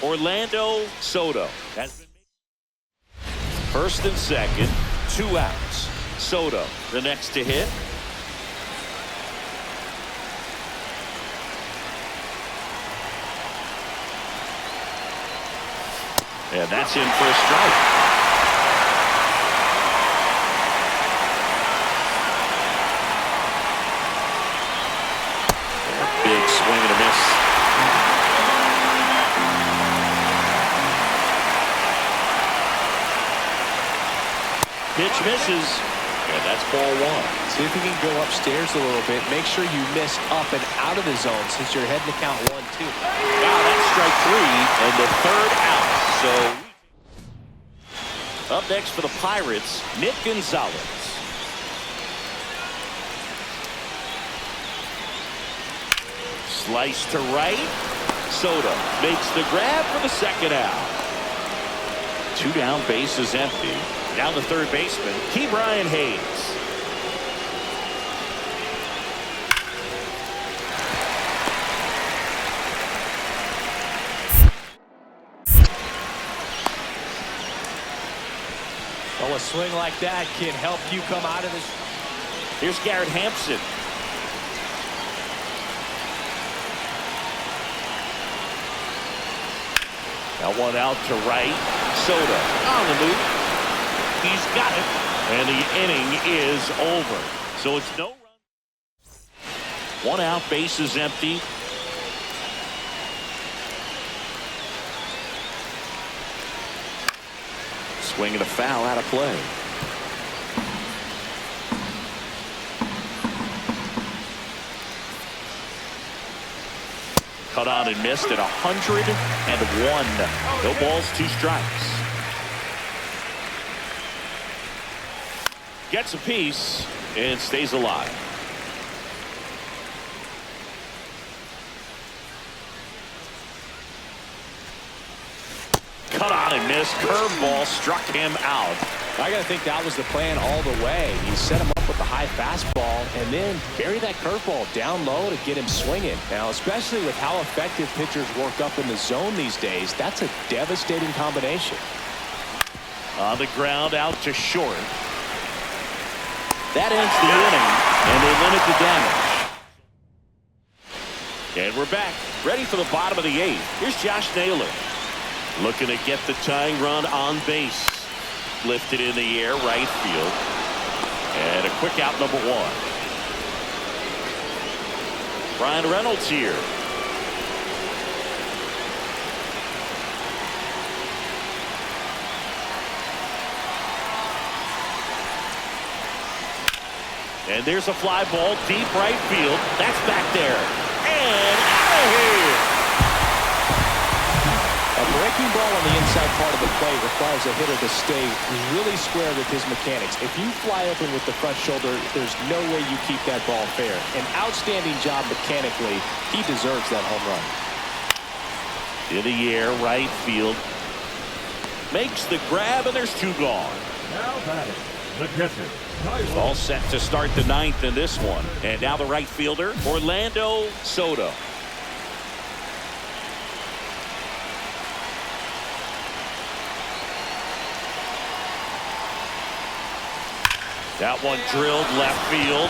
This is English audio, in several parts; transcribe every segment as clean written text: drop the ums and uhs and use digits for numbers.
Orlando Soto. Has been first and second, 2 outs. Soto, the next to hit. And that's in for a strike. Big swing and a miss. Pitch misses, and that's ball 1. See if you can go upstairs a little bit. Make sure you miss up and out of the zone since you're heading to count 1-2. Wow, that's strike 3 and the 3rd out. So up next for the Pirates, Nick Gonzalez. Slice to right. Soto makes the grab for the 2nd out. 2 down, base is empty. Down the 3rd baseman, Ke'Bryan Hayes. Well, a swing like that can help you come out of this. Here's Garrett Hampson. Now 1 out to right. Soto on the move. He's got it. And the inning is over. So it's no run. 1 out, base is empty. Swing and a foul out of play. Cut on and missed at 101. No balls, 2 strikes. Gets a piece and stays alive. Cut on and missed. Curveball struck him out. I got to think that was the plan all the way. He set him up with the high fastball and then bury that curveball down low to get him swinging. Now, especially with how effective pitchers work up in the zone these days, that's a devastating combination. On the ground, out to short. That ends the inning, and they limit the damage. And we're back, ready for the bottom of the 8th. Here's Josh Naylor. Looking to get the tying run on base. Lifted in the air, right field. And a quick out, number 1. Brian Reynolds here. And there's a fly ball, deep right field. That's back there. And out of here. A breaking ball on the inside part of the plate requires a hitter to stay really square with his mechanics. If you fly open with the front shoulder, there's no way you keep that ball fair. An outstanding job mechanically. He deserves that home run. In the air, right field. Makes the grab, and there's 2 gone. Now batting, the catcher. All set to start the 9th in this one. And now the right fielder, Orlando Soto. That one drilled left field.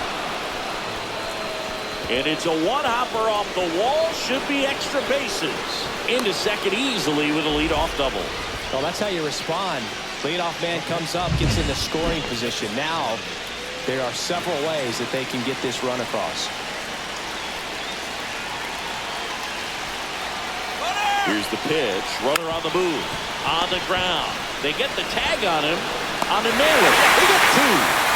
And it's a one-hopper off the wall. Should be extra bases. Into second easily with a leadoff double. Well, that's how you respond. Leadoff man comes up, gets into scoring position. Now, there are several ways that they can get this run across. Here's the pitch. Runner on the move. On the ground. They get the tag on him. On the nail. They get 2.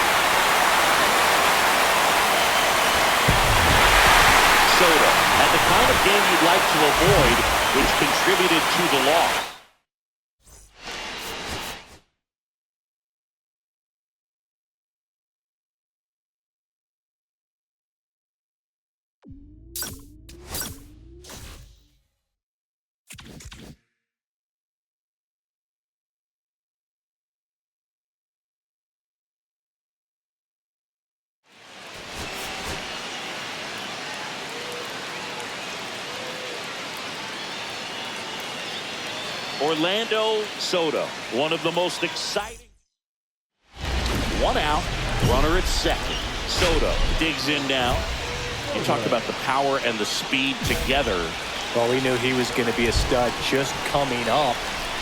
Soto had the kind of game you'd like to avoid, which contributed to the loss. Orlando Soto, one of the most exciting. 1 out, runner at second. Soto digs in now. You talked about the power and the speed together. Well, we knew he was going to be a stud just coming up,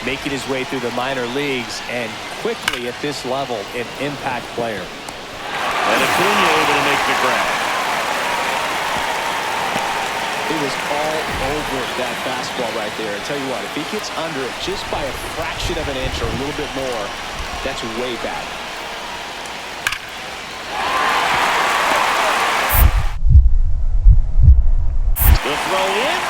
making his way through the minor leagues, and quickly at this level, an impact player. And Acuna able to make the grab. He was all over that fastball right there. I tell you what, if he gets under it just by a fraction of an inch or a little bit more, that's way back. The throw in,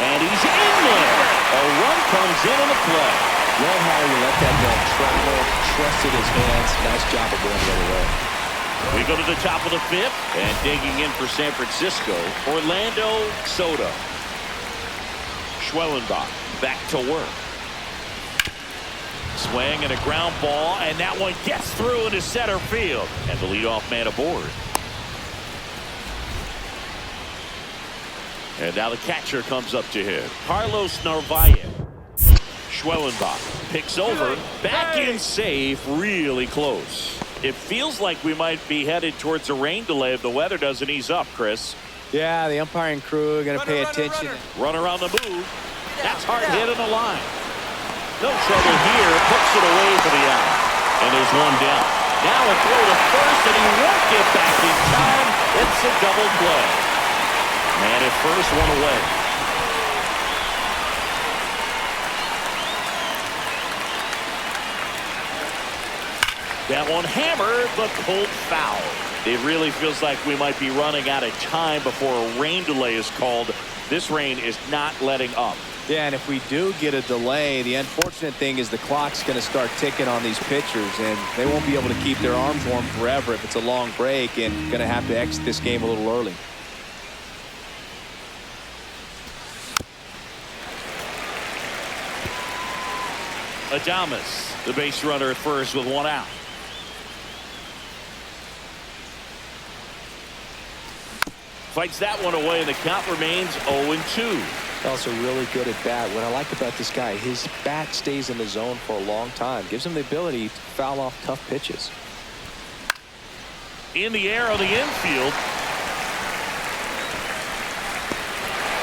and he's in there. A run comes in on the play. Love how he let that ball travel, trusted his hands. Nice job of going the other way. We go to the top of the fifth, and digging in for San Francisco, Orlando Soto. Schwellenbach back to work. Swing and a ground ball, and that one gets through into center field. And the leadoff man aboard. And now the catcher comes up to him. Carlos Narvaez. Schwellenbach picks over. Back in safe. Really close. It feels like we might be headed towards a rain delay if the weather doesn't ease up, Chris. Yeah, the umpiring crew are going to pay attention. Runner on the move. That's hard hit on the line. No trouble here. Puts it away for the out. And there's one down. Now a throw to first, and he won't get back in time. It's a double play. Man at first, one away. That one hammered, but pulled foul. It really feels like we might be running out of time before a rain delay is called. This rain is not letting up. Yeah, and if we do get a delay, the unfortunate thing is the clock's going to start ticking on these pitchers, and they won't be able to keep their arms warm forever if it's a long break, and going to have to exit this game a little early. Adames, the base runner at first with one out. Fights that one away, and the count remains 0-2. Also really good at bat. What I like about this guy, his bat stays in the zone for a long time. Gives him the ability to foul off tough pitches. In the air on the infield.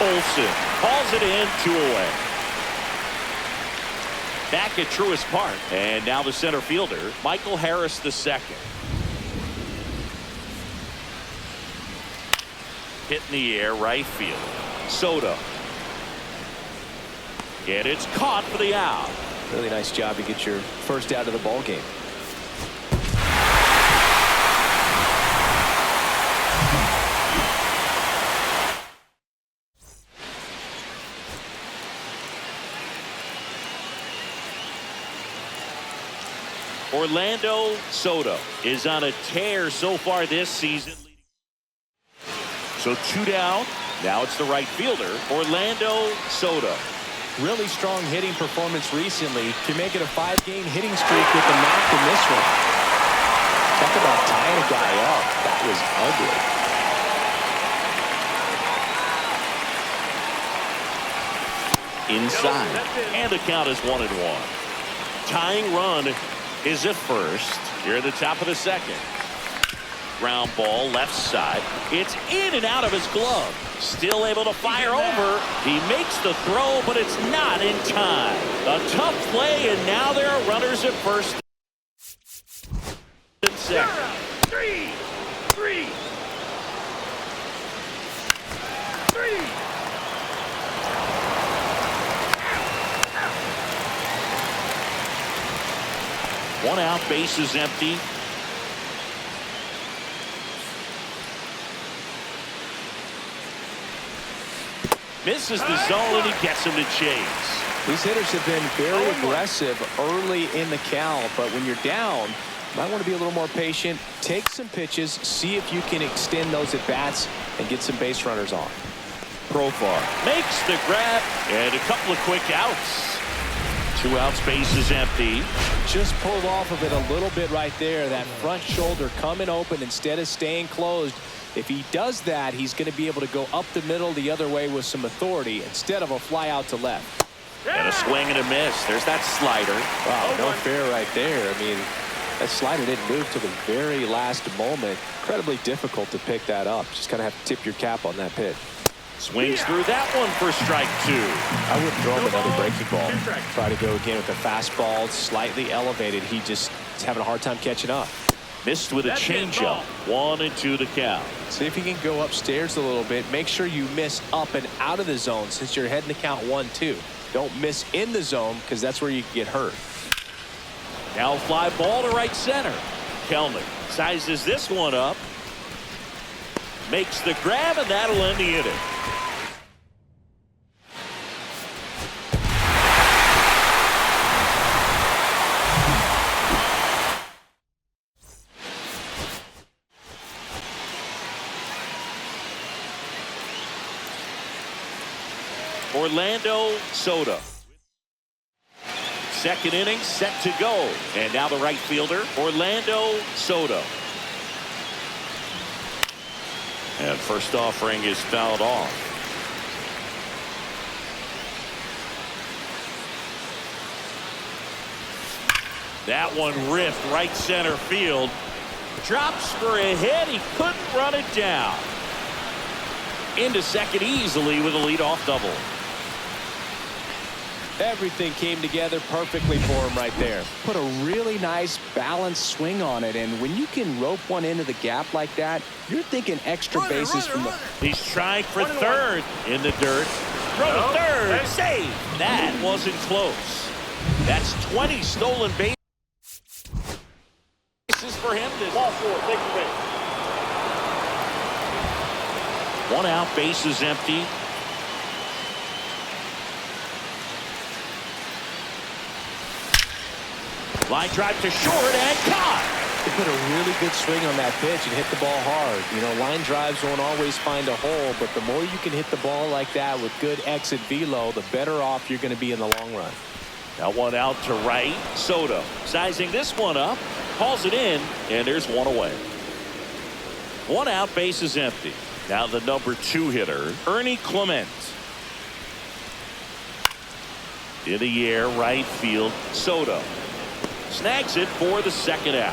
Olsen calls it in, 2 away. Back at Truist Park. And now the center fielder, Michael Harris II. Hit in the air, right field. Soto. And it's caught for the out. Really nice job to get your first out of the ball game. Orlando Soto is on a tear so far this season. So 2 down. Now it's the right fielder, Orlando Soto. Really strong hitting performance recently. Can make it a 5-game hitting streak with the knock in this one. Talk about tying a guy up. That was ugly. Inside. And the count is 1-1. Tying run is at first. Here at the top of the second. Ground ball left side. It's in and out of his glove. Still able to fire over. He makes the throw, but it's not in time. A tough play, and now there are runners at first and second. 3. 1 out, base is empty. Misses the zone, and he gets him to chase. These hitters have been very aggressive early in the count, but when you're down, you might want to be a little more patient. Take some pitches, see if you can extend those at bats and get some base runners on. Profar makes the grab, and a couple of quick outs. 2 outs, base is empty. Just pulled off of it a little bit right there. That front shoulder coming open instead of staying closed. If he does that, he's going to be able to go up the middle the other way with some authority instead of a fly out to left. And a swing and a miss. There's that slider. Wow, no fair right there. I mean, that slider didn't move till the very last moment. Incredibly difficult to pick that up. Just kind of have to tip your cap on that pitch. Swings through that one for strike 2. I wouldn't throw him another breaking ball. Try to go again with a fastball, slightly elevated. He's having a hard time catching up. Missed with a changeup. 1-2 the count. See if he can go upstairs a little bit. Make sure you miss up and out of the zone since you're heading to count 1-2. Don't miss in the zone because that's where you can get hurt. Now fly ball to right center. Kelnick sizes this one up. Makes the grab, and that'll end the inning. Orlando Soto. Second inning set to go. And now the right fielder, Orlando Soto. And first offering is fouled off. That one ripped right center field. Drops for a hit. He couldn't run it down. Into second easily with a leadoff double. Everything came together perfectly for him right there. Put a really nice balanced swing on it, and when you can rope one into the gap like that, you're thinking extra bases from the... He's trying for third in the dirt. Throw to third. Save. That wasn't close. That's 20 stolen bases for him. Ball 4. Take the base. One out. Base is empty. Line drive to short and caught. He put a really good swing on that pitch and hit the ball hard. You know, line drives won't always find a hole, but the more you can hit the ball like that with good exit velo, the better off you're going to be in the long run. Now one out to right. Soto sizing this one up, calls it in, and there's one away. One out, base is empty. Now the number 2 hitter, Ernie Clement. In the air, right field, Soto. Snags it for the second out.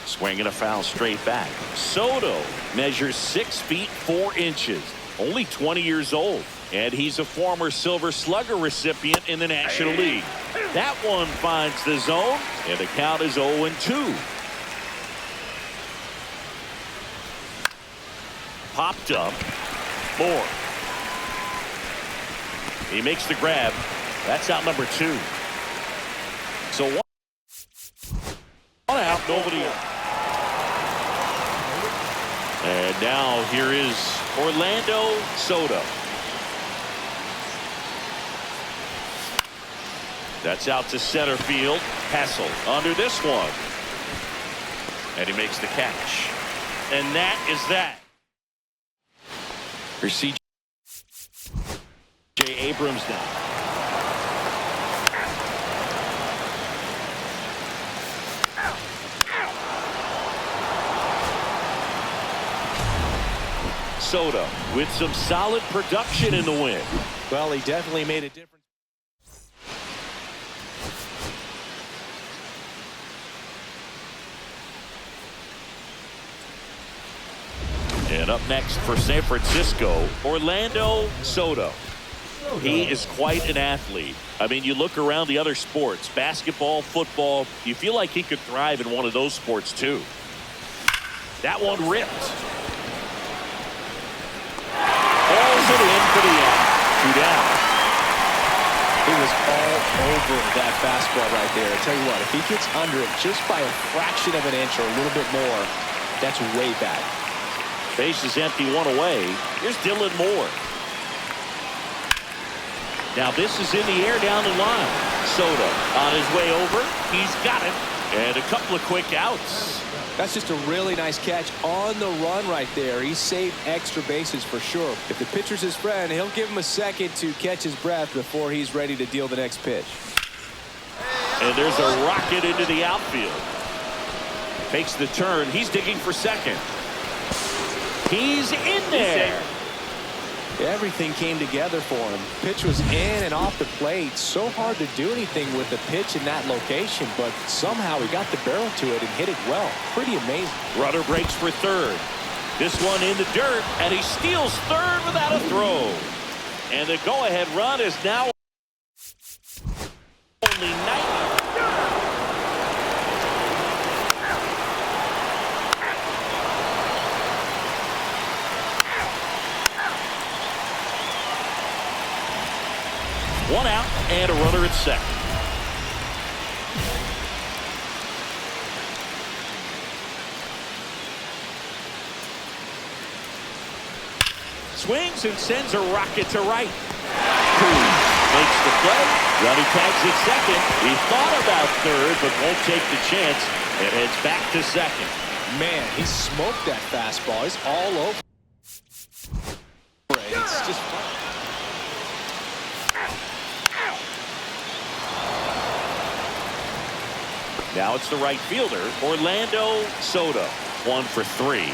Swinging a foul straight back. Soto measures 6 feet 4 inches. Only 20 years old. And he's a former Silver Slugger recipient in the National League. That one finds the zone, and the count is 0-2. Popped up. Moore. He makes the grab. That's out number 2. So one out, nobody out. And now here is Orlando Soto. That's out to center field. Hessel under this one. And he makes the catch. And that is that. Here's C.J. Abrams now. Soto with some solid production in the win. Well, he definitely made a difference. And up next for San Francisco, Orlando Soto. He is quite an athlete. I mean, you look around the other sports, basketball, football, you feel like he could thrive in one of those sports too. That one ripped. Falls it in for the out. 2 down. He was all over that fastball right there. I tell you what, if he gets under it just by a fraction of an inch or a little bit more, that's way back. Base is empty, one away. Here's Dylan Moore. Now this is in the air down the line. Soto on his way over. He's got it. And a couple of quick outs. That's just a really nice catch on the run right there. He saved extra bases for sure. If the pitcher's his friend, he'll give him a second to catch his breath before he's ready to deal the next pitch. And there's a rocket into the outfield. Takes the turn. He's digging for second. He's in there. Everything came together for him. Pitch was in and off the plate. So hard to do anything with the pitch in that location, but somehow he got the barrel to it and hit it well. Pretty amazing. Runner breaks for third. This one in the dirt, and he steals third without a throw. And the go-ahead run is now only 90. One out and a runner at second. Swings and sends a rocket to right. Coons makes the play. Running tags at second. He thought about third, but won't take the chance and heads back to second. Man, he smoked that fastball. He's all over it. It's just fun. Now it's the right fielder, Orlando Soto. 1 for 3.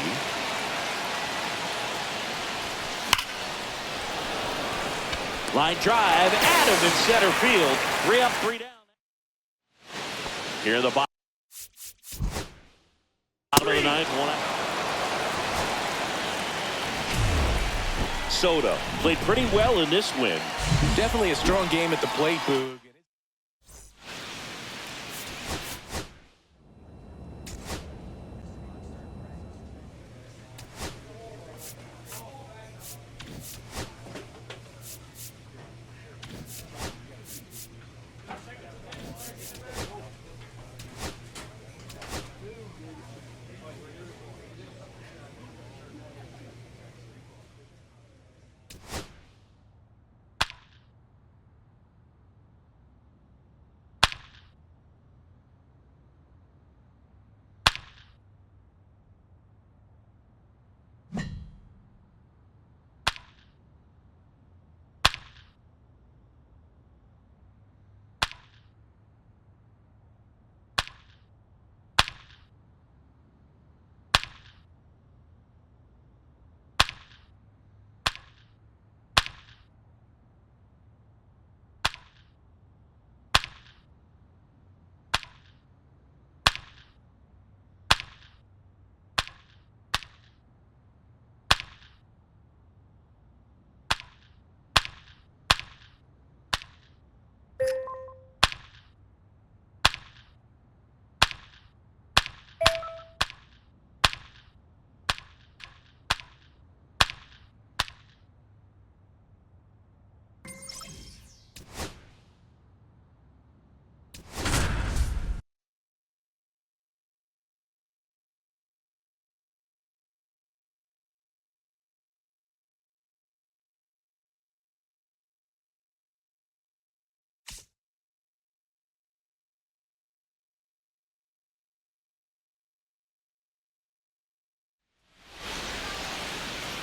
Line drive, Adam in center field. 3 up, 3 down. Here in the bottom of the ninth, 1 out. Soto played pretty well in this win. Definitely a strong game at the plate, Boog.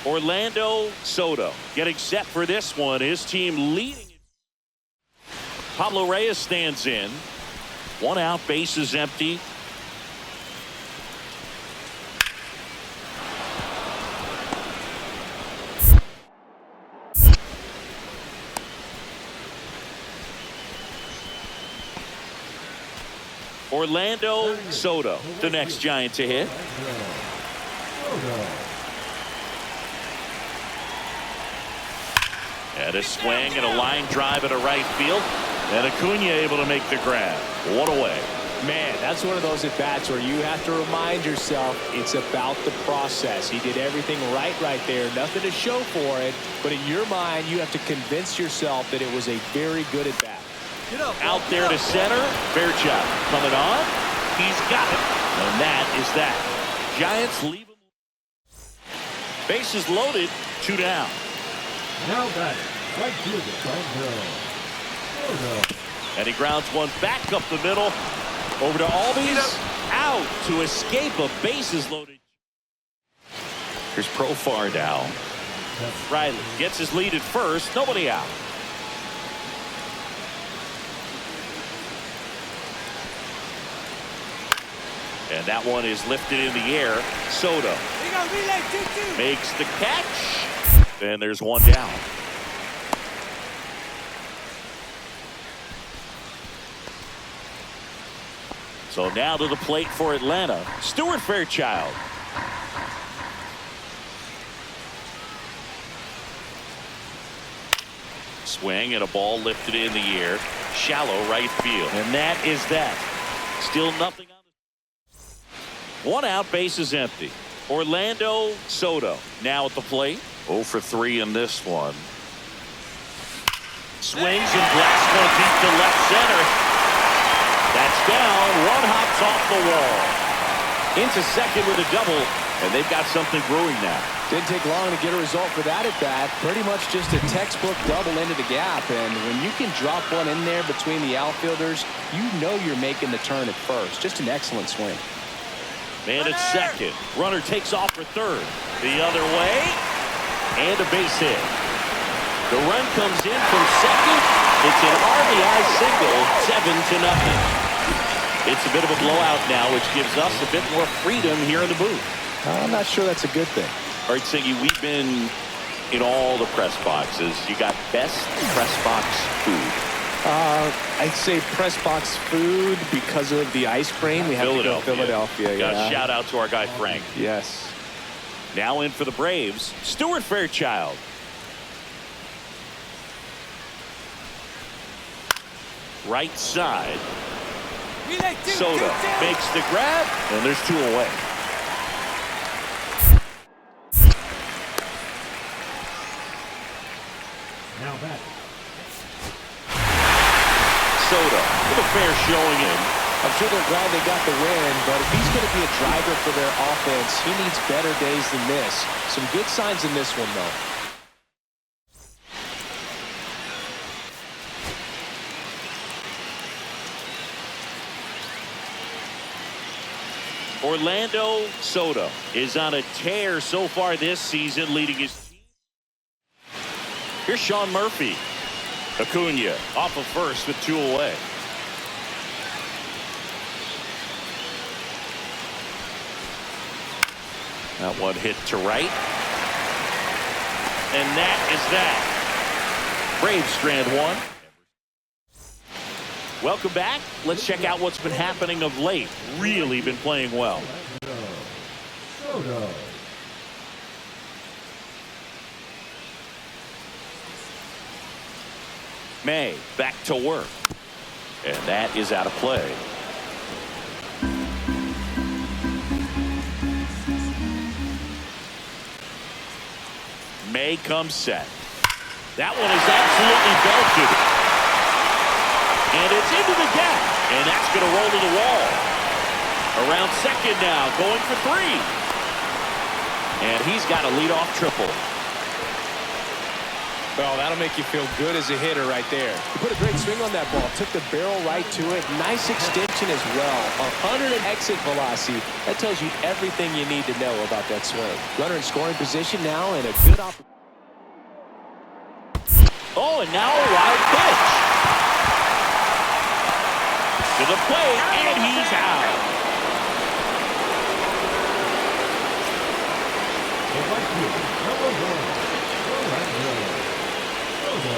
Orlando Soto getting set for this one. His team leading. Pablo Reyes stands in. 1 out, bases empty. Orlando Soto, the next Giant to hit. And a swing and a line drive at a right field. And Acuna able to make the grab. What a way. Man, that's one of those at-bats where you have to remind yourself it's about the process. He did everything right there. Nothing to show for it. But in your mind, you have to convince yourself that it was a very good at-bat. Out there to center. Fairchild coming on. He's got it. And that is that. Giants leave him. Bases loaded. 2 down. Now batting, right fielder, Soto. And he grounds one back up the middle. Over to Albies. Out to escape a bases loaded. Here's Profar now. Riley gets his lead at first. Nobody out. And that one is lifted in the air. Soto makes the catch. And there's one down. So now to the plate for Atlanta, Stuart Fairchild. Swing and a ball lifted in the air. Shallow right field. And that is that. Still nothing on the... One out, base is empty. Orlando Soto now at the plate. 0 for 3 in this one. Swings and blasts one deep to left center. That's down. One hops off the wall. Into second with a double. And they've got something brewing now. Didn't take long to get a result for that at bat. Pretty much just a textbook double into the gap. And when you can drop one in there between the outfielders, you know you're making the turn at first. Just an excellent swing. Man at second. Runner takes off for third. The other way. And a base hit. The run comes in from second. It's an RBI single, 7-0. It's a bit of a blowout now, which gives us a bit more freedom here in the booth. I'm not sure that's a good thing. All right, Siggy, we've been in all the press boxes. You got best press box food. I'd say press box food because of the ice cream. We have to go Philadelphia. Got Yeah. a shout out to our guy Frank. Yes. Now in for the Braves, Stuart Fairchild. Right side. Soto makes the grab, and there's 2 away. Now back. Soto with a fair showing in. I'm sure they're glad they got the win, but if he's going to be a driver for their offense, he needs better days than this. Some good signs in this one, though. Orlando Soto is on a tear so far this season, leading his team. Here's Sean Murphy. Acuna off of first with 2 away. That one hit to right. And that is that. Braves strand 1. Welcome back. Let's check out what's been happening of late. Really been playing well. Soto. May back to work. And that is out of play. May comes set. That one is absolutely belted. And it's into the gap. And that's going to roll to the wall. Around second now, going for 3. And he's got a leadoff triple. Well, that'll make you feel good as a hitter right there. He put a great swing on that ball. Took the barrel right to it. Nice extension as well. 100 exit velocity. That tells you everything you need to know about that swing. Runner in scoring position now and a good opportunity. Oh, and now a wild pitch. To the plate, and he's out. The right fielder, number 1, Orlando Soto.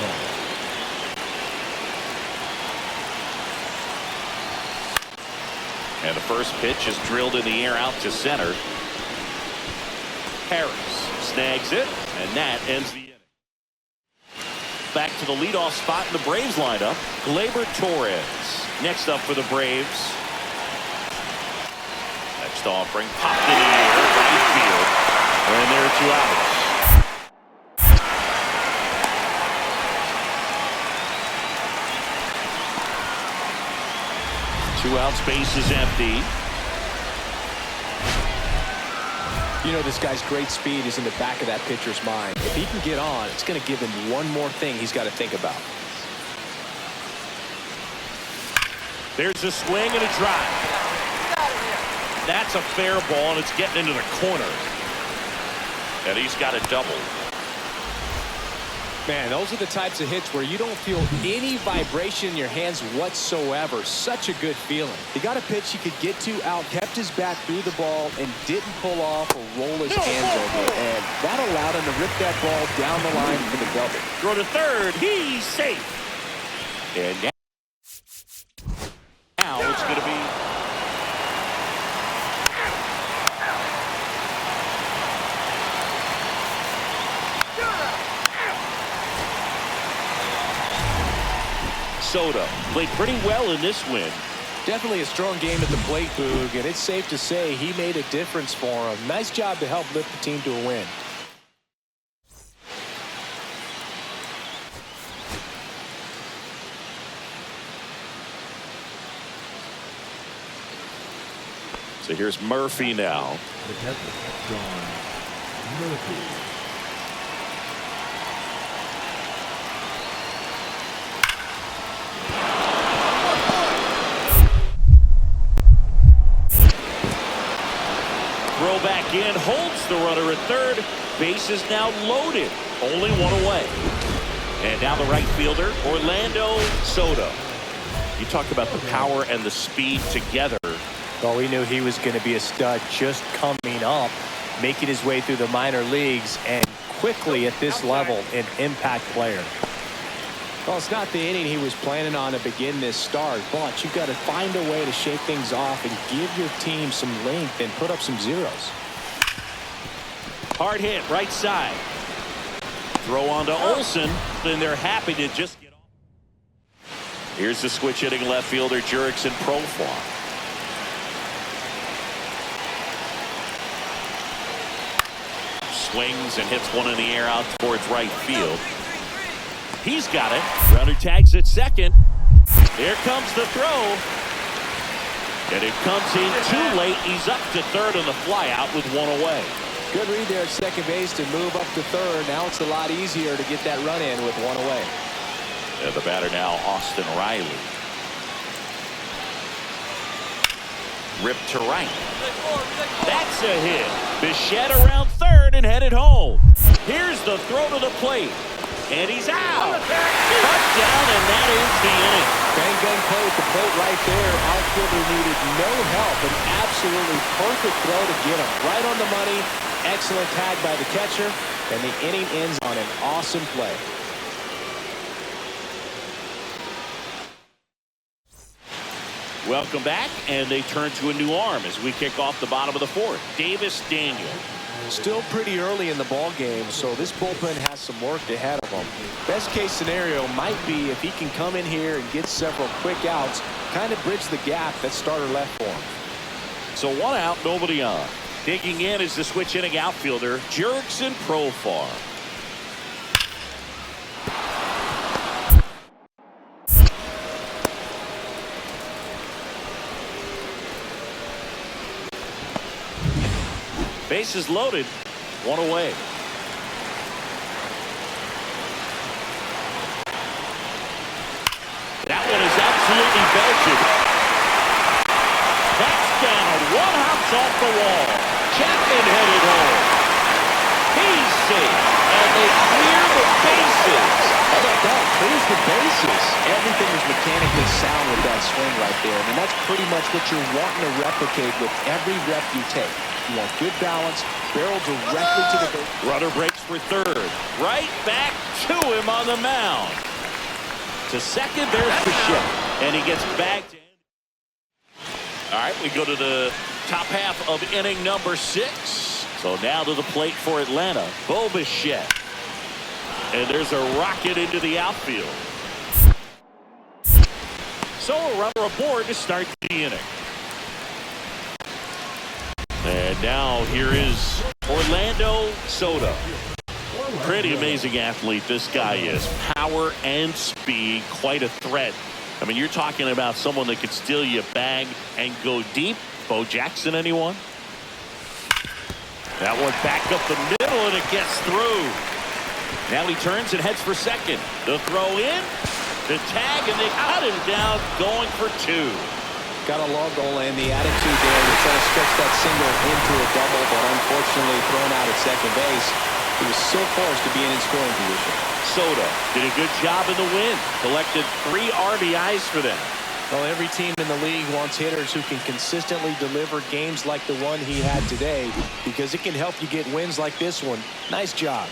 And the first pitch is drilled in the air out to center. Harris snags it, and that ends the inning. Back to the leadoff spot in the Braves lineup, Gleyber Torres. Next up for the Braves. Next offering, popped in the air, right field. And there are 2 outs. Two outs, base is empty. You know, this guy's great speed is in the back of that pitcher's mind. If he can get on, it's going to give him one more thing he's got to think about. There's a swing and a drive. That's a fair ball, and it's getting into the corner. And he's got a double. Man, those are the types of hits where you don't feel any vibration in your hands whatsoever. Such a good feeling. He got a pitch he could get to out, kept his bat through the ball, and didn't pull off or roll his hands over it. And that allowed him to rip that ball down the line for the double. Throw to third. He's safe. And now it's going to be Soto. Played pretty well in this win. Definitely a strong game at the plate, Boog, and it's safe to say he made a difference for him. Nice job to help lift the team to a win. So here's Murphy now. The catcher, John Murphy. Throw back in, holds the runner at third. Base is now loaded. Only one away. And now the right fielder, Orlando Soto. You talk about the power and the speed together. Well, we knew he was going to be a stud just coming up, making his way through the minor leagues, and quickly at this level, an impact player. Well, it's not the inning he was planning on to begin this start, but you've got to find a way to shake things off and give your team some length and put up some zeros. Hard hit, right side. Throw on to Olsen, and they're happy to just get off. Here's the switch hitting left fielder, Jurickson Profar. Swings and hits one in the air out towards right field. He's got it. Runner tags at second. Here comes the throw. And it comes in too late. He's up to third on the flyout with one away. Good read there at second base to move up to third. Now it's a lot easier to get that run in with one away. And the batter now, Austin Riley. Ripped to right. That's a hit. Bichette around third and headed home. Here's the throw to the plate. And he's out. Touchdown, and that is the inning. Bang, bang play at the plate right there. Outfielder needed no help. An absolutely perfect throw to get him right on the money. Excellent tag by the catcher. And the inning ends on an awesome play. Welcome back, and they turn to a new arm as we kick off the bottom of the fourth. Davis Daniel. Still pretty early in the ball game, so this bullpen has some work ahead of them. Best case scenario might be if he can come in here and get several quick outs, kind of bridge the gap that starter left for him. So one out, nobody on. Digging in is the switch hitting outfielder, Jurickson Profar. Bases loaded, one away. That one is absolutely belted. That's down. One hops off the wall. Chapman headed home. He's safe. And they clear the bases. How about that? Clears the bases. Everything is mechanically sound with that swing right there. And that's pretty much what you're wanting to replicate with every rep you take. You want good balance, barrel directly to the base. Runner breaks for third. Right back to him on the mound. To second, there's Bichette. And he gets back to end. All right, we go to the top half of inning number 6. So now to the plate for Atlanta, Bo Bichette. And there's a rocket into the outfield. So a runner aboard to start the inning. And now here is Orlando Soto. Pretty amazing athlete this guy is. Power and speed, quite a threat. I mean, you're talking about someone that could steal you a bag and go deep. Bo Jackson, anyone? That one back up the middle, and it gets through. Now he turns and heads for second. The throw in, the tag, and they cut him down, going for 2. Got a log goal and the attitude there to try to stretch that single into a double, but unfortunately thrown out at second base. He was so close to being in scoring position. Soto did a good job in the win. Collected 3 RBIs for them. Well, every team in the league wants hitters who can consistently deliver games like the one he had today, because it can help you get wins like this one. Nice job.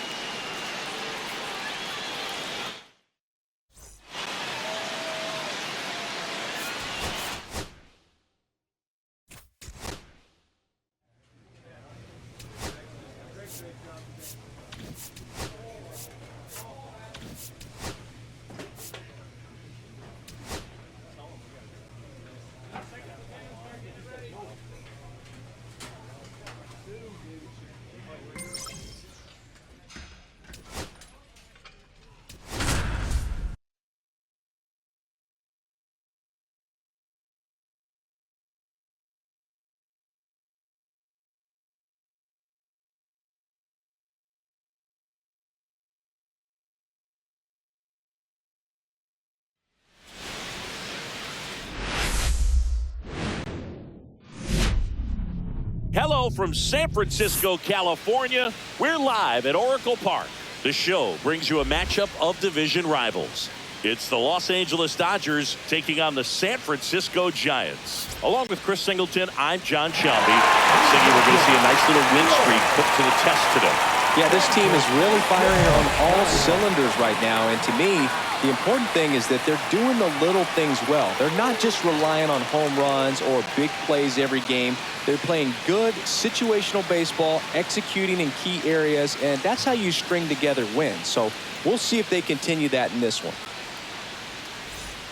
Hello from San Francisco, California. We're live at Oracle Park. The show brings you a matchup of division rivals. It's the Los Angeles Dodgers taking on the San Francisco Giants. Along with Chris Singleton, I'm John Shelby. Thinking we're going to see a nice little win streak put to the test today. Yeah, this team is really firing on all cylinders right now, and to me, the important thing is that they're doing the little things well. They're not just relying on home runs or big plays every game. They're playing good situational baseball, executing in key areas, and that's how you string together wins. So we'll see if they continue that in this one.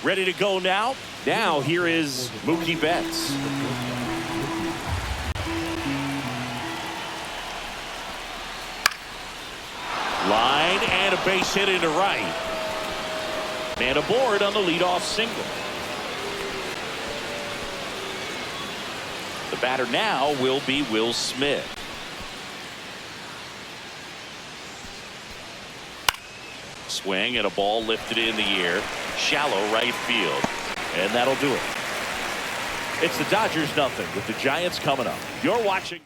Ready to go now? Now here is Mookie Betts. Line and a base hit into right. Man aboard on the leadoff single. The batter now will be Will Smith. Swing and a ball lifted in the air. Shallow right field. And that'll do it. It's the Dodgers nothing with the Giants coming up. You're watching.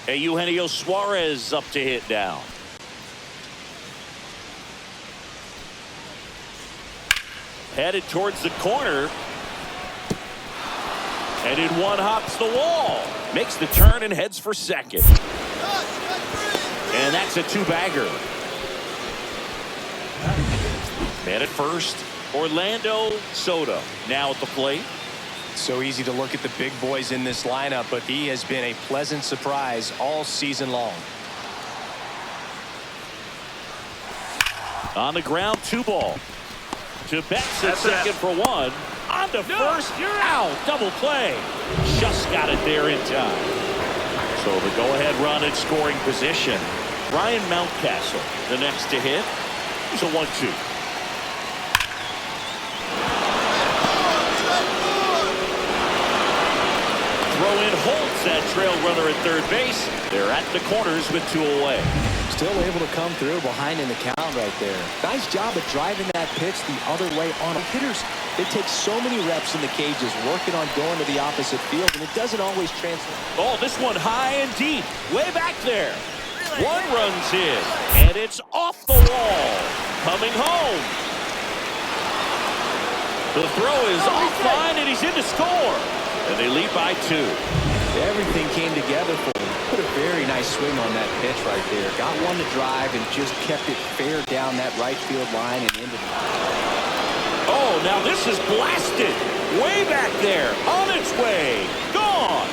Hey, Eugenio Suarez up to hit now. Headed towards the corner. And in one hops the wall. Makes the turn and heads for second. And that's a 2-bagger. Man at first, Orlando Soto now at the plate. So easy to look at the big boys in this lineup, but he has been a pleasant surprise all season long. On the ground, 2 ball. To Betts at second for 1. On to first, you're out. Double play. Just got it there in time. So the go-ahead run in scoring position. Ryan Mountcastle, the next to hit. It's a 1-2. Throw in holds that trail runner at third base. They're at the corners with 2 away. Still able to come through behind in the count right there. Nice job of driving that pitch the other way on. Hitters, they take so many reps in the cages working on going to the opposite field, and it doesn't always translate. Oh, this one high and deep. Way back there. 1 run's in, and it's off the wall. Coming home. The throw is offline, and he's in to score. And they lead by 2. Everything came together for him. Put a very nice swing on that pitch right there. Got one to drive and just kept it fair down that right field line and into the... Oh, now this is blasted. Way back there. On its way. Gone.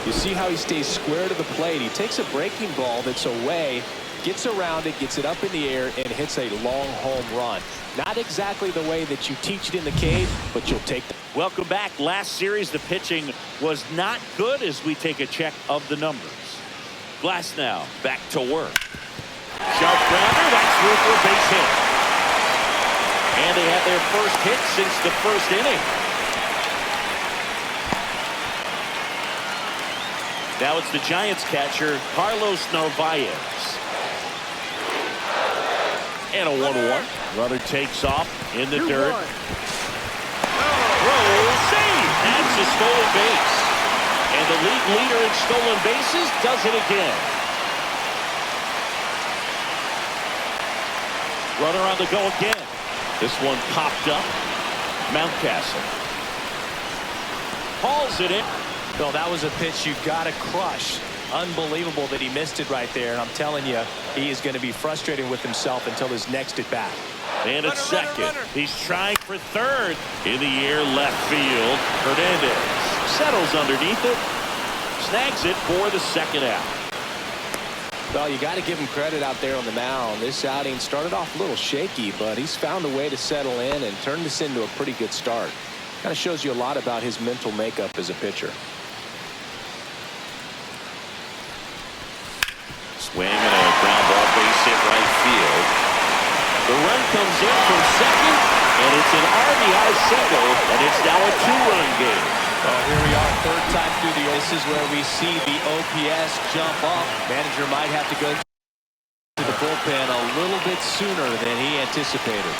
You see how he stays square to the plate. He takes a breaking ball that's away, gets around it, gets it up in the air, and hits a long home run. Not exactly the way that you teach it in the cage, but you'll take it. Welcome back. Last series, the pitching was not good as we take a check of the numbers. Glasnow back to work. Sharp grounder. That's through for a base hit. And they have their first hit since the first inning. Now it's the Giants catcher, Carlos Narvaez. And a 1-1. Runner takes off in the dirt. Throw, save. That's a stolen base. And the league leader in stolen bases does it again. Runner on the go again. This one popped up. Mountcastle hauls it in. Bill, that was a pitch you got to crush. Unbelievable that he missed it right there. And I'm telling you, he is going to be frustrated with himself until his next at bat. And at second, he's trying for third. In the air, left field. Hernandez settles underneath it. Snags it for the second out. Well, you got to give him credit out there on the mound. This outing started off a little shaky, but he's found a way to settle in and turn this into a pretty good start. Kind of shows you a lot about his mental makeup as a pitcher. Swing and a ground ball, base hit right field. The run comes in from second, and it's an RBI single, and it's now a two-run game. Well, here we are, third time through the. This is where we see the OPS jump up. Manager might have to go to the bullpen a little bit sooner than he anticipated.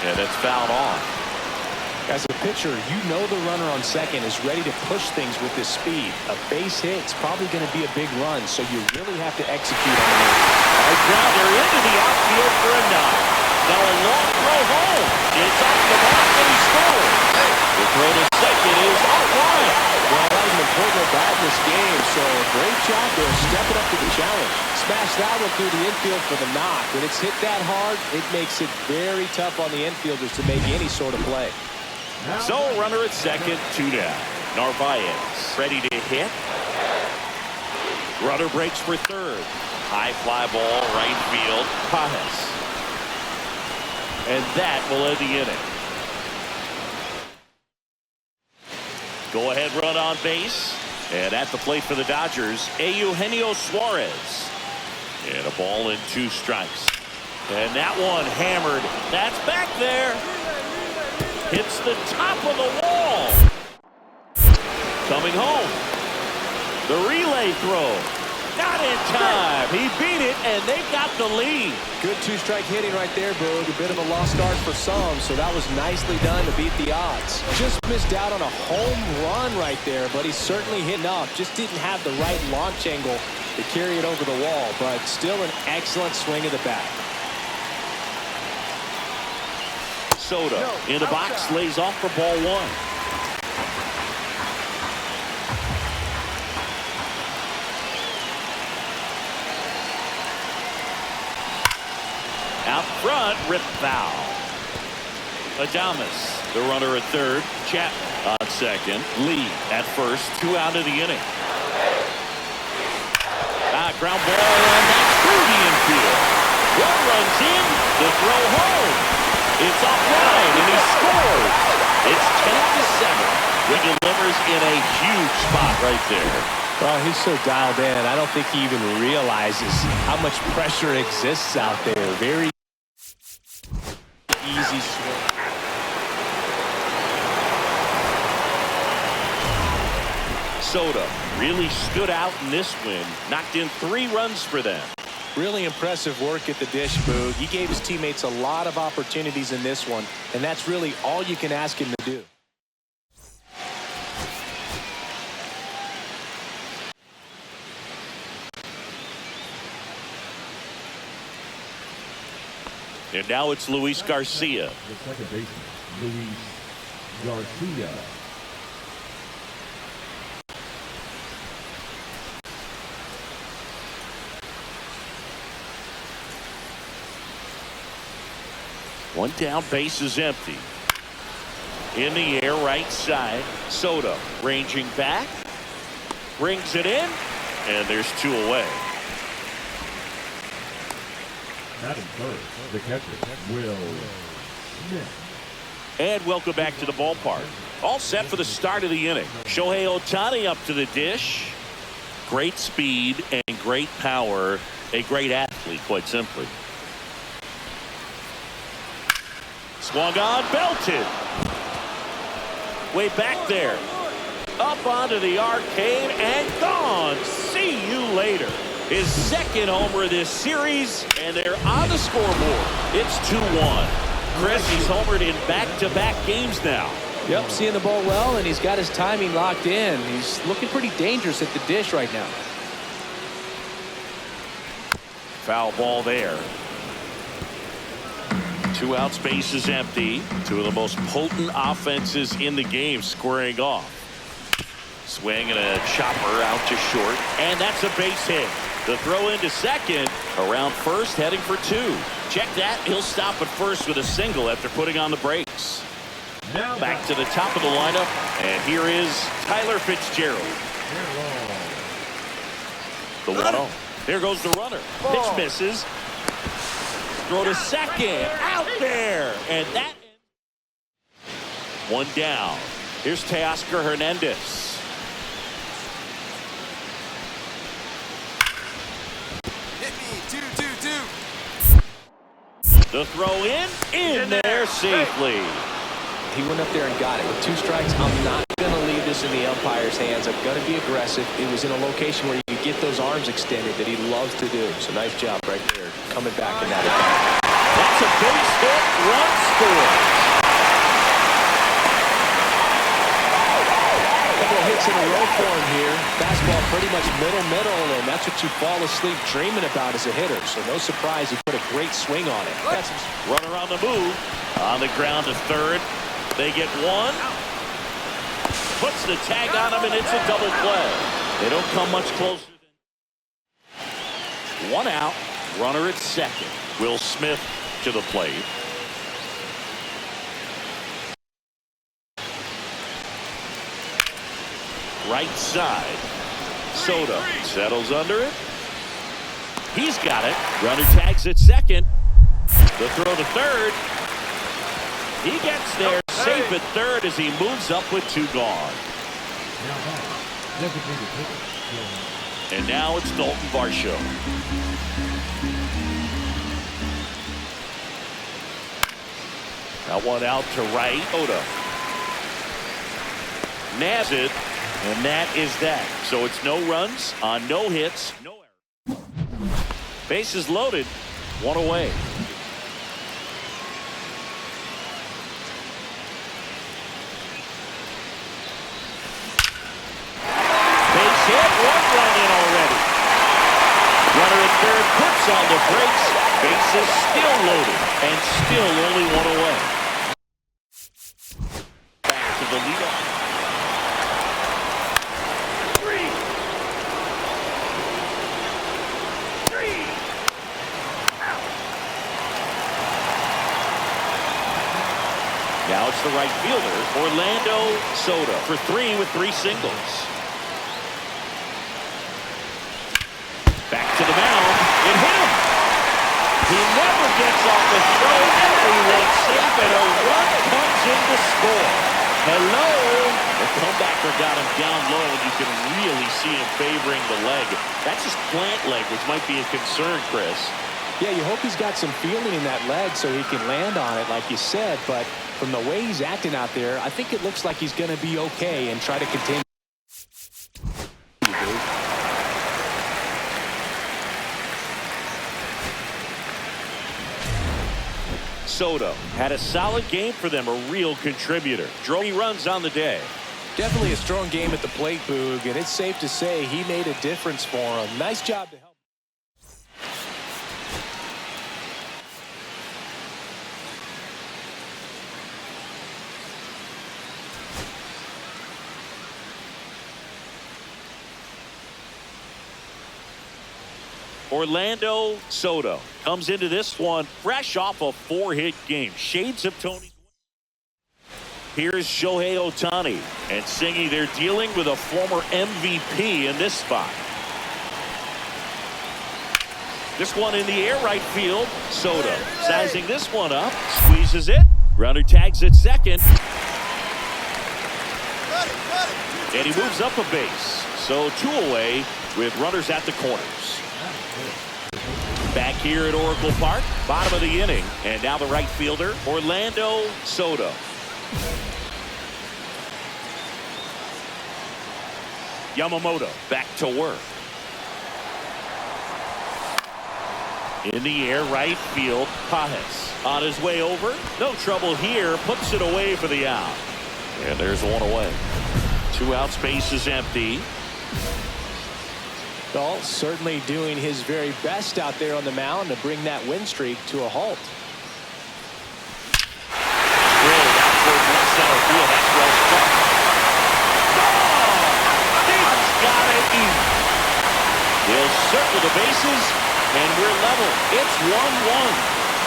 And that's fouled on. As a pitcher, you know the runner on second is ready to push things with this speed. A base hit is probably going to be a big run, so you really have to execute on the move. A grounder into the outfield for a knock. Now a long throw home. It's off the mark and he scores. The throw to second is offline. Well, that was an important bat in this game, so great job there stepping up to the challenge. Smash that one through the infield for the knock. When it's hit that hard, it makes it very tough on the infielders to make any sort of play. So runner at second, two down. Narvaez ready to hit. Runner breaks for third. High fly ball, right field. Pajes. And that will end the inning. Go ahead run on base. And at the plate for the Dodgers, Eugenio Suarez. And a ball and two strikes. And that one hammered. That's back there. Hits the top of the wall. Coming home. The relay throw. Not in time. He beat it, and they got the lead. Good two-strike hitting right there, Boog. A bit of a lost start for some, so that was nicely done to beat the odds. Just missed out on a home run right there, but he certainly hit enough. Just didn't have the right launch angle to carry it over the wall, but still an excellent swing of the bat. Soto in the box, lays off for ball one. Out front, rip foul. Adames, the runner at third. Chapman on second. Lee at first. Two out of the inning. Ground ball, and that's through the infield. One runs in, the throw home. It's offline, and he scores. It's 10-7. He delivers in a huge spot right there. Well, he's so dialed in. I don't think he even realizes how much pressure exists out there. Very easy swing. Soto really stood out in this win. Knocked in 3 runs for them. Really impressive work at the dish, Boog. He gave his teammates a lot of opportunities in this one, and that's really all you can ask him to do. And now it's Luis Garcia. The second baseman, Luis Garcia. One down, base is empty. In the air, right side. Soto ranging back. Brings it in. And there's 2 away. Batting first, the catcher, Will Smith. And welcome back to the ballpark. All set for the start of the inning. Shohei Ohtani up to the dish. Great speed and great power. A great athlete, quite simply. Swung on, belted. Way back there. Up onto the arcade and gone. See you later. His second homer this series, and they're on the scoreboard. It's 2-1. Chris, he's homered in back-to-back games now. Yep, seeing the ball well, and he's got his timing locked in. He's looking pretty dangerous at the dish right now. Foul ball there. 2 outs, base is empty. Two of the most potent offenses in the game squaring off. Swing and a chopper out to short, and that's a base hit. The throw into second, around first, heading for 2. Check that. He'll stop at first with a single after putting on the brakes. Now Back to the top of the lineup, and here is Tyler Fitzgerald. The 1-0. There goes the runner. Pitch misses. Throw to second. Out there. And that. One down. Here's Teoscar Hernandez. Hit me, 2-2-2. The throw in there safely. He went up there and got it. With 2 strikes, I'm not going to leave this in the umpire's hands. I'm going to be aggressive. It was in a location where you could get those arms extended that he loves to do. So nice job right there, coming back in that attack. That's a base hit. Run score. Couple of hits in a row for him here. Fastball pretty much middle, and that's what you fall asleep dreaming about as a hitter. So no surprise he put a great swing on it. Runner on the move. On the ground to third. They get 1. Puts the tag on him, and it's a double play. They don't come much closer. 1 out. Runner at second. Will Smith to the plate. Right side. Soto settles under it. He's got it. Runner tags at second. The throw to third. He gets there safe at third as he moves up with 2 gone. And now it's Dalton Varsho. That one out to right. Oda. Nabs it. And that is that. So it's no runs on no hits. No error. Bases loaded. 1 away. Base hit. 1 run in already. Runner at third puts on the brakes. Bases still loaded. And still only 1 away. Back to the leadoff. Now it's the right fielder, Orlando Soto, for 3 with 3 singles. Back to the mound. It hit him. He never gets off the throw. Everyone's safe, and a run comes in to score. Hello. The comebacker got him down low, and you can really see him favoring the leg. That's his plant leg, which might be a concern, Chris. Yeah, you hope he's got some feeling in that leg so he can land on it, like you said. But from the way he's acting out there, I think it looks like he's going to be okay and try to continue. Soto had a solid game for them, a real contributor. Drove runs on the day. Definitely a strong game at the plate, Boog, and it's safe to say he made a difference for him. Nice job to help. Orlando Soto comes into this one fresh off a 4-hit game. Shades of Tony. Here's Shohei Ohtani, and singing they're dealing with a former MVP in this spot. This one in the air right field. Soto sizing this one up, squeezes it. Runner tags at second. And he moves up a base. So 2 away with runners at the corners. Back here at Oracle Park, bottom of the inning. And now the right fielder, Orlando Soto. Yamamoto back to work. In the air, right field, Pages on his way over. No trouble here, puts it away for the out. And there's 1 away. 2 outs, base is empty. Dahl certainly doing his very best out there on the mound to bring that win streak to a halt. He's got it easy. They'll circle the bases, and we're level. It's 1-1.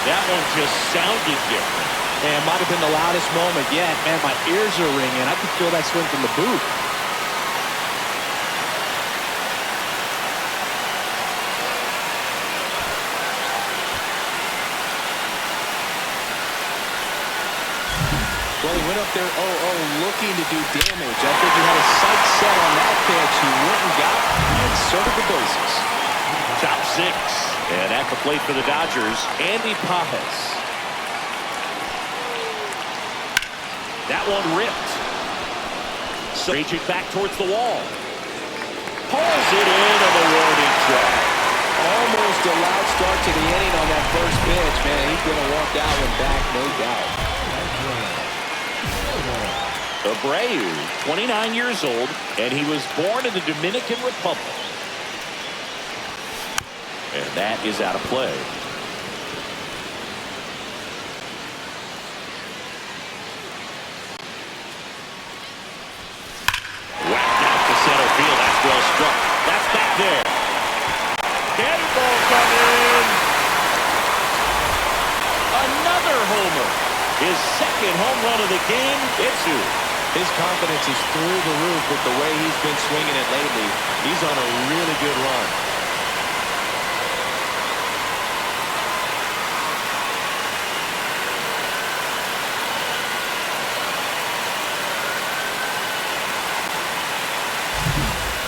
That one just sounded different. Man, might have been the loudest moment yet. Man, my ears are ringing. I could feel that swing from the booth. Well, he went up there 0-0 looking to do damage. I think he had a sight set on that pitch. He went and got it. He inserted the bases. Top 6. And at the plate for the Dodgers, Andy Pages. That one ripped. So reaching back towards the wall. Pulls it in on the warning track. Almost a loud start to the inning on that first pitch. Man, he's going to want that one back, no doubt. Abreu, 29 years old, and he was born in the Dominican Republic. And that is out of play. Whacked out to center field. That's well struck. That's back there. Candy ball coming. Another homer. His second home run of the game. It's two. His confidence is through the roof with the way he's been swinging it lately. He's on a really good run.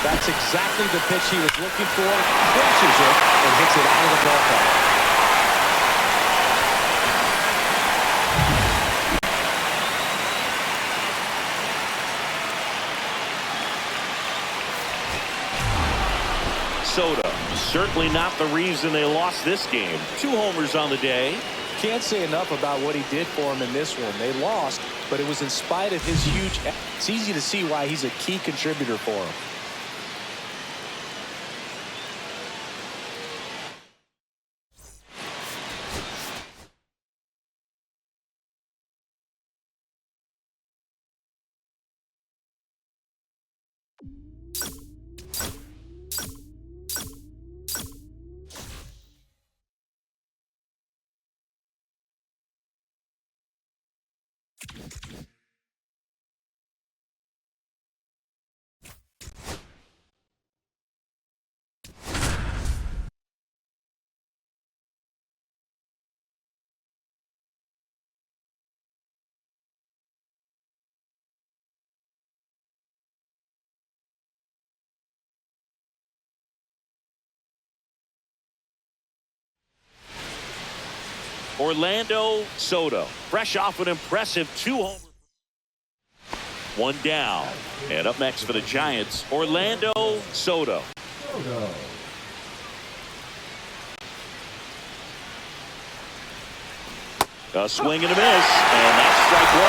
That's exactly the pitch he was looking for. Crushes it and hits it out of the ballpark. Soto, certainly not the reason they lost this game. 2 homers on the day. Can't say enough about what he did for him in this one. They lost, but it was in spite of his huge. It's easy to see why he's a key contributor for him. Orlando Soto, fresh off an impressive 2-homer. 1 down. And up next for the Giants, Orlando Soto. A swing and a miss, and that's strike 1.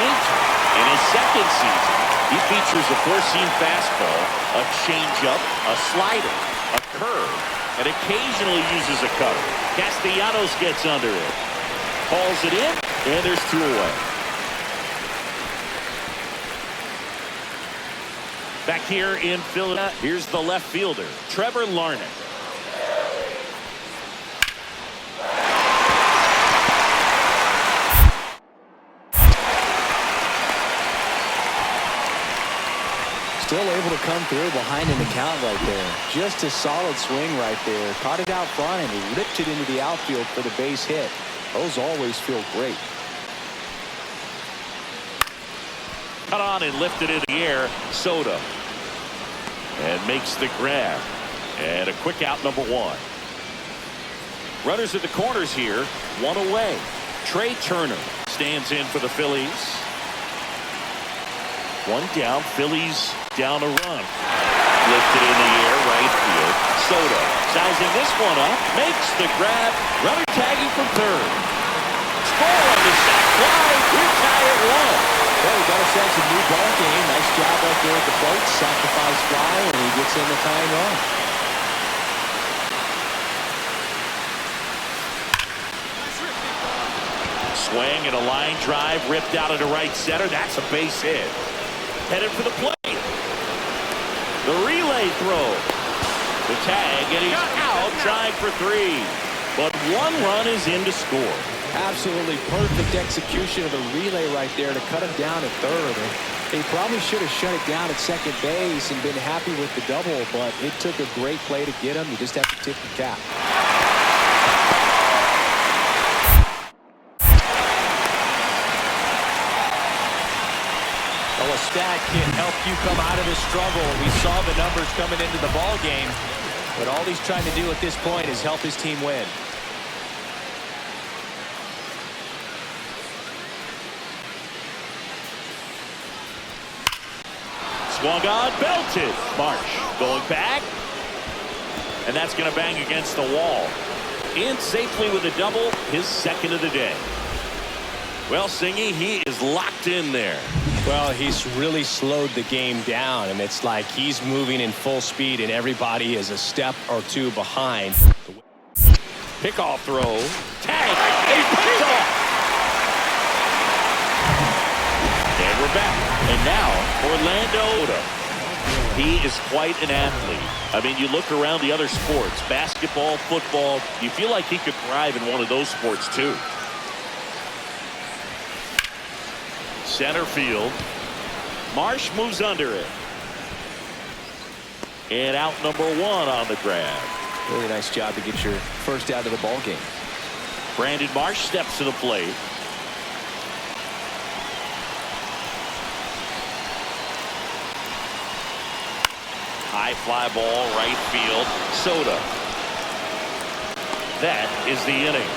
Painter, in his second season, he features a 4-seam fastball, a changeup, a slider, a curve, and occasionally uses a cutter. Castellanos gets under it, hauls it in, and there's 2 away. Back here in Philadelphia, here's the left fielder, Trevor Larnach. Still able to come through behind in the count right there. Just a solid swing right there. Caught it out front and he ripped it into the outfield for the base hit. Those always feel great. Cut on and lifted in the air. Soto. And makes the grab. And a quick out, number 1. Runners at the corners here. 1 away. Trey Turner stands in for the Phillies. 1 down. Phillies down a run. Lifted in the air, right field. Soto sizing this one up. Makes the grab. Runner tagging from third. Score on the sac fly. We're tied at 1. Well, he got ourselves a new ball game. Nice job right there at the plate. Sacrifice fly, and he gets in the tying run. swing and a line drive ripped out into right center. That's a base hit. Headed for the plate. The relay throw. The tag, and he's out trying for 3. But 1 run is in to score. Absolutely perfect execution of the relay right there to cut him down at third. He probably should have shut it down at second base and been happy with the double, but it took a great play to get him. You just have to tip the cap. Well, a stat can help you come out of this struggle. We saw the numbers coming into the ball game, but all he's trying to do at this point is help his team win. Swung on, belted. Marsh going back. And that's going to bang against the wall. In safely with a double, his second of the day. Well, Singy, he is locked in there. Well, he's really slowed the game down, and it's like he's moving in full speed, and everybody is a step or 2 behind. Pickoff throw. Tag. And he picks off. And we're back. And now, Orlando. He is quite an athlete. I mean, you look around the other sports, basketball, football, you feel like he could thrive in one of those sports too. Center field. Marsh moves under it. And out number 1 on the grab. Really nice job to get your first out of the ball game. Brandon Marsh steps to the plate. High fly ball, right field. Soto. That is the inning.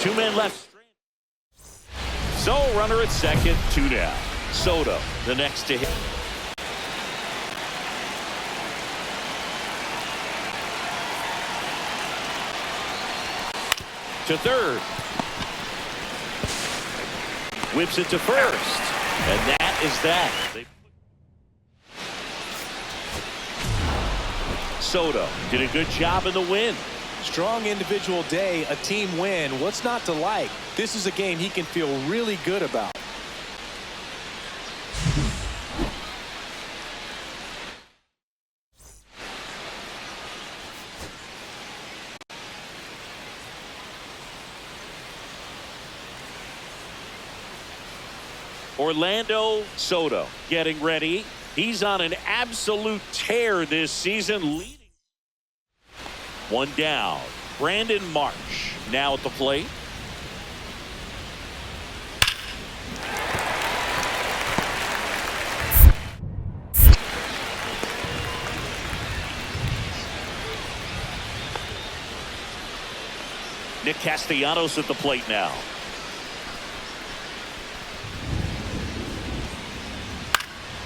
2 men left. So runner at second, 2 down. Soto, the next to hit. To third. Whips it to first. And that is that. Soto did a good job in the win. Strong individual day, a team win. What's not to like? This is a game he can feel really good about. Orlando Soto getting ready. He's on an absolute tear this season, leading. 1 down. Brandon Marsh now at the plate. Nick Castellanos at the plate now.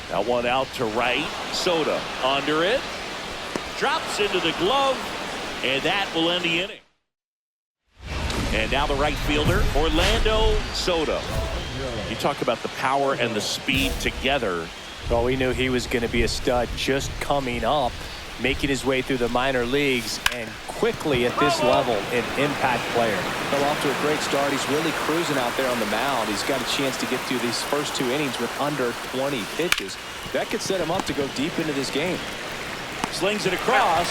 That one out to right. Soto under it. Drops into the glove. And that will end the inning. And now the right fielder, Orlando Soto. You talk about the power and the speed together. Well, we knew he was going to be a stud just coming up, making his way through the minor leagues, and quickly at this level, an impact player. Fell off to a great start. He's really cruising out there on the mound. He's got a chance to get through these first 2 innings with under 20 pitches. That could set him up to go deep into this game. Slings it across.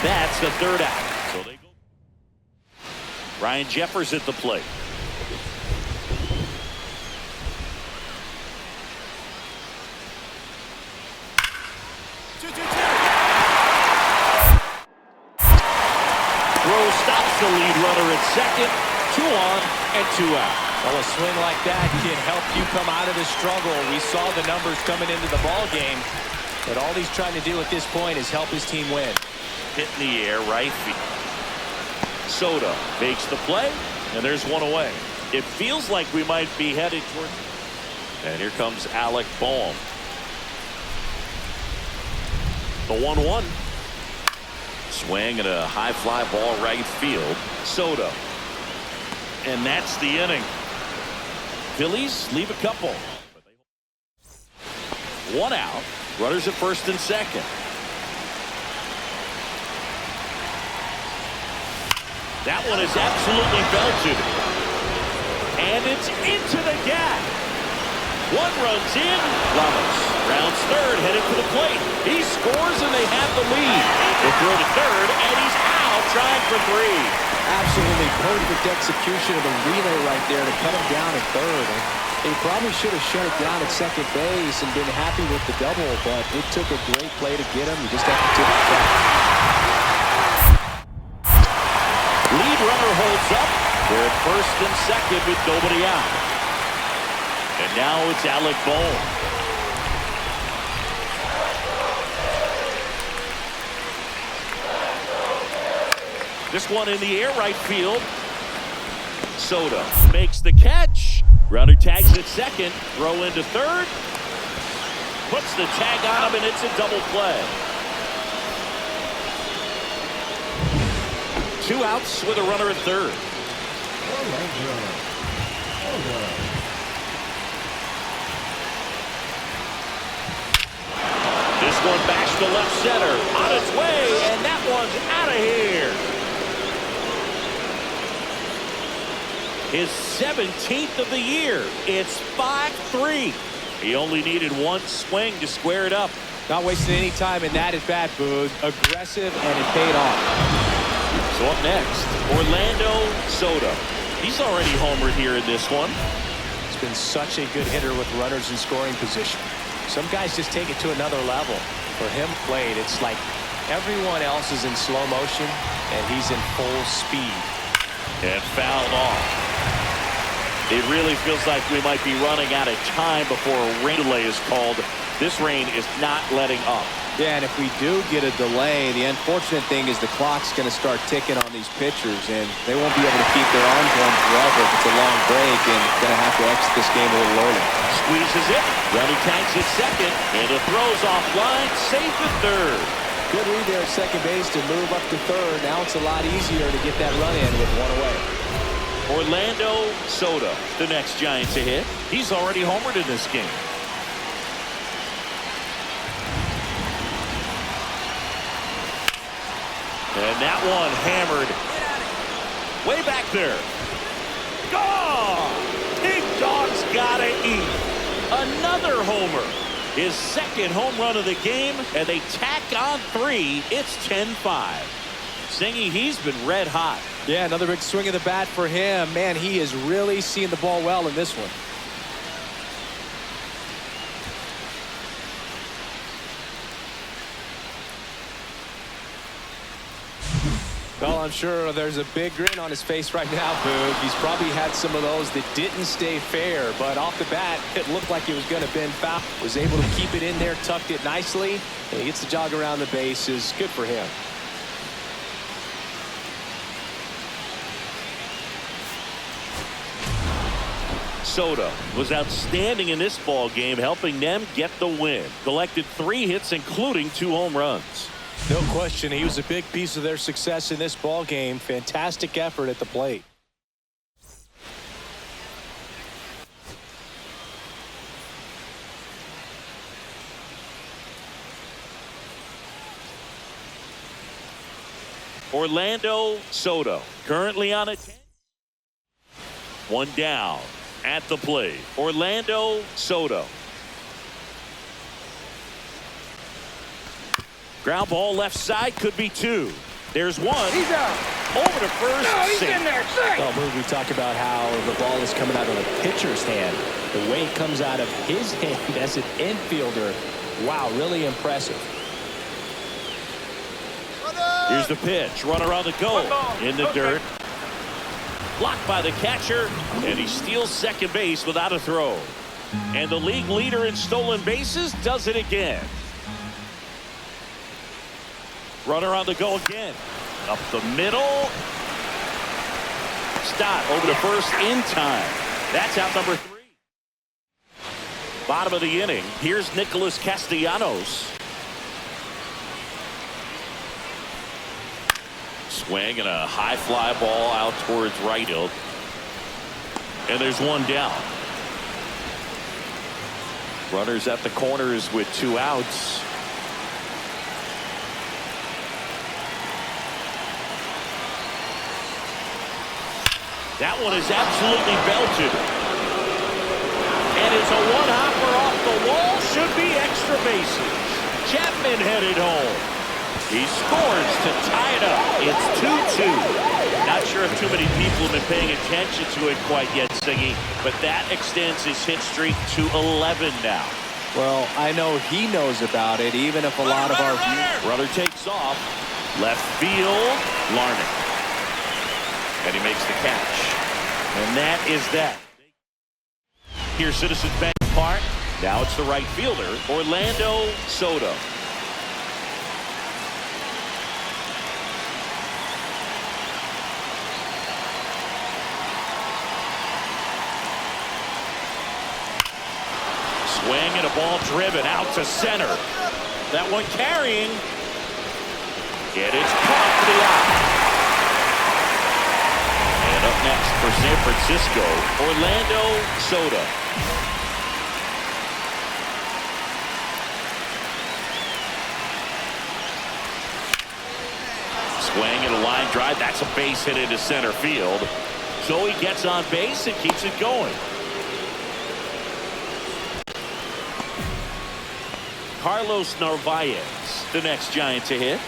That's the 3rd out. So they go. Ryan Jeffers at the plate. Throw stops the lead runner at second. 2 on and 2 out. Well, a swing like that can help you come out of the struggle. We saw the numbers coming into the ball game, but all he's trying to do at this point is help his team win. Hit in the air, right field. Soto makes the play, and there's 1 away. It feels like we might be headed toward. And here comes Alec Bohm. The 1-1. Swing and a high fly ball right field. Soto. And that's the inning. Phillies leave a couple. 1 out. Runners at first and second. That one is absolutely belted. And it's into the gap. One runs in. Ramos rounds third, headed for the plate. He scores, and they have the lead. They throw to third, and he's out trying for three. Absolutely perfect execution of the relay right there to cut him down at third. He probably should have shut it down at second base and been happy with the double, but it took a great play to get him. You just have to tip the cap. Lead runner holds up. They're at first and second with nobody out. And now it's Alec Bohm. This one in the air right field. Soto makes the catch. Runner tags at second. Throw into third. Puts the tag on him, and it's a double play. 2 outs with a runner at third. This one backs to left center. On its way, and that one's out of here. His 17th of the year. It's 5-3. He only needed one swing to square it up. Not wasting any time in that at bat, Boog. Aggressive, and it paid off. So up next, Orlando Soto. He's already homered here in this one. He's been such a good hitter with runners in scoring position. Some guys just take it to another level. For him played, it's like everyone else is in slow motion, and he's in full speed. And fouled off. It really feels like we might be running out of time before a rain delay is called. This rain is not letting up. Yeah, and if we do get a delay, the unfortunate thing is the clock's going to start ticking on these pitchers, and they won't be able to keep their arms warm forever if it's a long break, and going to have to exit this game a little early. Squeezes it. Running tags at second, and it throws offline. Safe at third. Good read there at second base to move up to third. Now it's a lot easier to get that run in with one away. Orlando Soto, the next Giant to hit. He's already homered in this game. And that one hammered way back there. Gone! Big Dog's gotta eat. Another homer. His second home run of the game, and they tack on 3. It's 10-5. Singy, he's been red hot. Yeah, another big swing of the bat for him. Man, he is really seeing the ball well in this one. Well, I'm sure there's a big grin on his face right now, Boog. He's probably had some of those that didn't stay fair, but off the bat, it looked like it was going to bend foul. Was able to keep it in there, tucked it nicely, and he gets the jog around the bases. Good for him. Soto was outstanding in this ball game, helping them get the win. Collected 3 hits, including 2 home runs. No question, he was a big piece of their success in this ball game. Fantastic effort at the plate. Orlando Soto currently on a 10. One down at the plate. Orlando Soto. Ground ball left side, could be 2. There's 1. He's out. Over to first. No, he's safe. in there. Safe. Well, Boog, we talk about how the ball is coming out of the pitcher's hand. The way it comes out of his hand as an infielder. Wow, really impressive. Here's the pitch. Runner on the go. In the dirt. Blocked by the catcher, and he steals second base without a throw. And the league leader in stolen bases does it again. Runner on the go again. Up the middle. Stott over to first in time. That's out number 3. Bottom of the inning. Here's Nicholas Castellanos. Swing and a high fly ball out towards right field. And there's 1 down. Runners at the corners with 2 outs. That one is absolutely belted. And it's a one-hopper off the wall. Should be extra bases. Chapman headed home. He scores to tie it up. It's 2-2. Not sure if too many people have been paying attention to it quite yet, Siggy, but that extends his hit streak to 11 now. Well, I know he knows about it, even if a lot of our Brother takes off. Left field, Larnach. And he makes the catch. And that is that. Here's Citizens Bank Park. Now it's the right fielder, Orlando Soto. Swing and a ball driven out to center. That one carrying. And it's caught for the out. And up next for San Francisco, Orlando Soto. Swing and a line drive. That's a base hit into center field. So he gets on base and keeps it going. Carlos Narvaez, the next Giant to hit.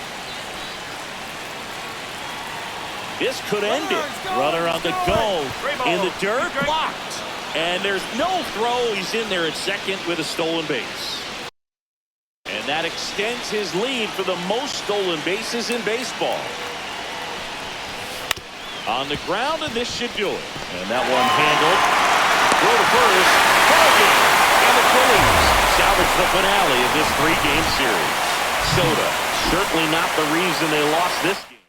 This could end it. Runner on the go. In the dirt, blocked. And there's no throw. He's in there at second with a stolen base. And that extends his lead for the most stolen bases in baseball. On the ground, and this should do it. And that one handled. Throw to first. Target. And the Phillies salvage the finale of this 3-game series. Soto, certainly not the reason they lost this game.